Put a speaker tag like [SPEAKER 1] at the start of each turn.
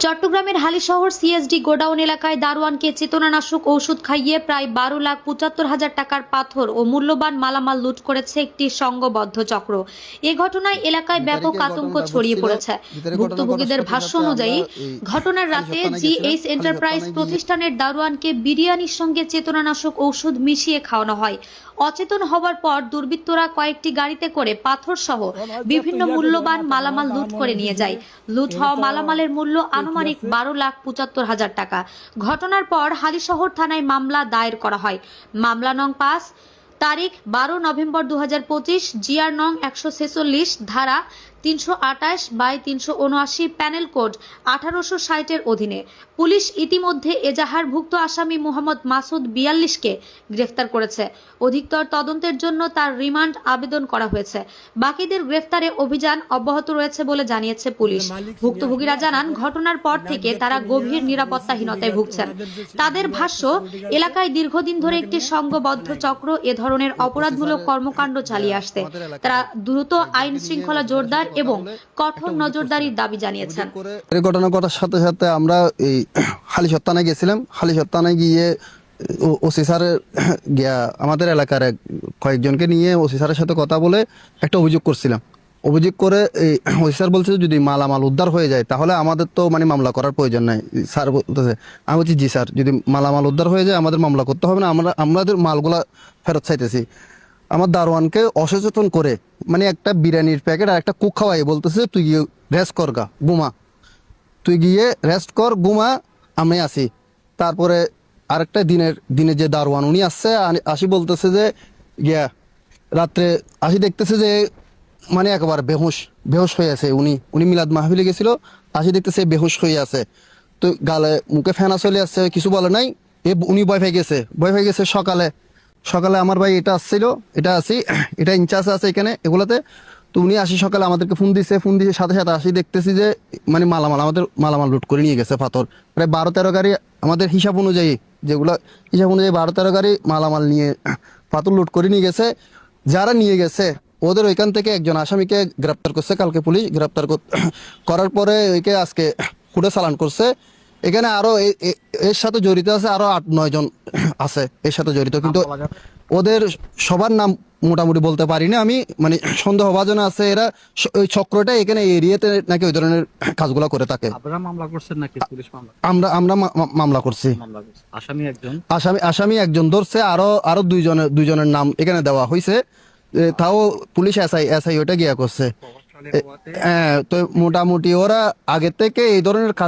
[SPEAKER 1] চট্টগ্রামের Halisahar CSD godown এলাকায় দারোয়ানকে চেতনানাশক ঔষধ খাইয়ে প্রায় 12,75,000 টাকার পাথর ও মূল্যবান মালামাল লুট করেছে একটি সংঘবদ্ধ চক্র। এ ঘটনায় এলাকায় ব্যাপক আতঙ্ক ছড়িয়ে পড়েছে। ভুক্তভোগীদের ভাষ্য অনুযায়ী ঘটনার রাতে জিএইচ এন্টারপ্রাইজ প্রতিষ্ঠানের দারোয়ানকে বিরিয়ানির সঙ্গে চেতনানাশক ঔষধ মিশিয়ে খাওয়ানো হয়। অচেতন হওয়ার পর দুর্বৃত্তরা কয়েকটি গাড়িতে করে পাথর সহ বিভিন্ন মূল্যবান মালামাল লুট করে নিয়ে যায়। লুট হওয়া মালামালের মূল্য আনুমানিক 12,75,000 টাকা। ঘটনার পর হালিশহর থানায় মামলা দায়ের করা হয়। মামলা নং 5 তারিখ 12 নভেম্বর 2025, জিআর নং 146, ধারা 328/379, প্যানেল কোড 1860 এর অধীনে পুলিশ ইতিমধ্যে এজাহারভুক্ত আসামি মোহাম্মদ মাসুদ 42কে গ্রেফতার করেছে। অধিকতর তদন্তের জন্য তার রিমান্ড আবেদন করা হয়েছে। বাকিদের গ্রেফতারে অভিযান অব্যাহত রয়েছে বলে জানিয়েছে পুলিশ। ভুক্তভোগীরা জানান, ঘটনার পর থেকে তারা গভীর নিরাপত্তাহীনতায় ভুগছেন। তাদের ভাষ্য, এলাকায় দীর্ঘদিন ধরে একটি সংঘবদ্ধ চক্র এ ধরনের অপরাধমূলক কর্মকাণ্ড চালিয়ে আসছে। তারা দ্রুত আইন শৃঙ্খলা জোরদার এবং কঠোর নজরদারির দাবি জানিয়েছেন।
[SPEAKER 2] এই ঘটনা ঘটার সাথে সাথে আমরা এই হালিশহর থানায় গেছিলাম। হালিশহর থানায় গিয়ে ওসি স্যারের গিয়া আমাদের এলাকার কয়েকজনকে নিয়ে ওসি স্যারের সাথে কথা বলে একটা অভিযোগ করছিলাম। অভিযোগ করে এই ওসি স্যার বলছে যদি মালামাল উদ্ধার হয়ে যায় তাহলে আমাদের তো মামলা করার প্রয়োজন নাই। স্যার বলতেছে, আমি বলছি জি স্যার, যদি মালামাল উদ্ধার হয়ে যায় আমাদের মামলা করতে হবে না, আমাদের মালগুলা ফেরত চাইতেছি। আমার দারোয়ানকে অসচেতন করে একটা বিরিয়ানির প্যাকেট আর একটা কুক খাওয়াই বলতেছে তুই গিয়ে রেস্ট কর গা, ঘুমা, তুই গিয়ে রেস্ট কর, ঘুমা, আমি আসি। তারপরে আরেকটা দিনে যে দারোয়ান উনি আসি বলতেছে যে গিয়া রাত্রে আসি দেখতেছে যে একেবারে বেহুশ হয়ে আছে। উনি মিলাদ মাহফিলে গেছিল, আসি দেখতেছে বেহুশ হয়ে আছে। তো গালে মুখে ফেনা চলে আসছে, কিছু বলে নাই। উনি ভয় পেয়ে গেছে। সকালে আমার ভাই এটা আসছিল, এটা ইনচার্জ আছে এখানে এগুলাতে। তো উনি আসি সকালে আমাদেরকে ফোন দিছে সাথে সাথে আসি দেখতেছি যে আমাদের মালামাল লুট করে নিয়ে গেছে পাথর। প্রায় 12-13 গাড়ি, আমাদের হিসাব অনুযায়ী 12-13 গাড়ি মালামাল নিয়ে পাথর লুট করে নিয়ে গেছে। যারা নিয়ে গেছে ওদের ওইখান থেকে একজন আসামিকে গ্রেপ্তার করছে কালকে পুলিশ। গ্রেপ্তার করার পরে ওইকে আজকে কোর্টে চালান করছে। এখানে আরো এর সাথে জড়িত আছে আরো 8-9 জন আছে এর সাথে জড়িত, কিন্তু ওদের সবার নাম মোটামুটি বলতে পারি না আমি। সন্দেহভাজন আছে এরা। ওই চক্রটা এখানে এরিয়াতে নাকি ওই ধরনের কাজগুলো করে থাকে। আমরা মামলা করছি। আসামি একজন ধরছে, আরো দুইজনের নাম এখানে দেওয়া হয়েছে। তাও পুলিশ এসআই ওটা গিয়া করছে। তো মোটামুটি ওরা আগে থেকে এই ধরনের কাজ